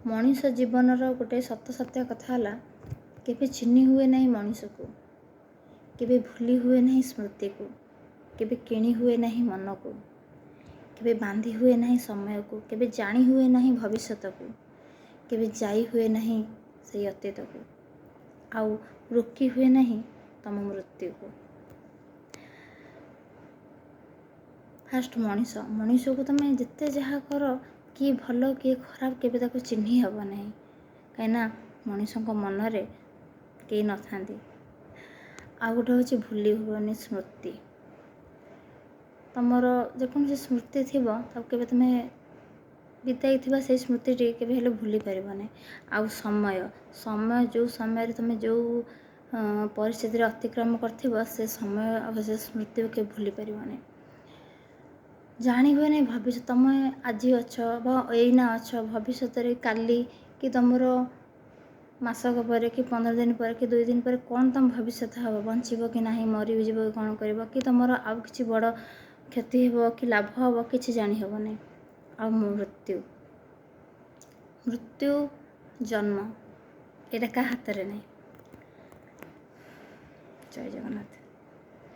मनीष जीवनर गोटे सत सत्य कथा है केबे चिन्ही हुए नहीं मनीष को, केबे भूली हुए नहीं स्मृति को, केबे किणी हुए नहीं मन को, केबे बांधी हुए नहीं समय को, केबे जानी हुए नहीं भविष्य को, केबे जाई हुए नहीं से अतीत को, आउ रोकी हुए नहीं तम मृत्यु को। फास्ट मनीष मनीष को तुम जिते जहाँ कर किए भल किए खराब केबे ताको चिन्ही हब नहीं कहीं मनीष मनरे कई न था। आ गोटे हूँ भूली हुए स्मृति। तुमर जेकोसी स्मृति थी तब के तुम्हें बिताई थी से स्मृति केबे हेले भूली पारना। आउ समय समय जो समय तुम जो परिस्थिति अतिक्रम कर से समय से स्मृति के भूली पारना। जानी हुए नहीं भविष्य तुम आज अच्छ एना अच्छ भविष्य काली कि तुमर मासक पर कि 15 दिन पर कि 2 दिन पर कौन तुम भविष्य हम बंचब कि ना मरी जीव कौन कर कि तुम आउ कि बड़ क्षति हो कि लाभ हम कि जानी हेब नहीं। आ मृत्यु मृत्यु जन्म यहाँ क्या हाथ में नहीं। जय जगन्नाथ।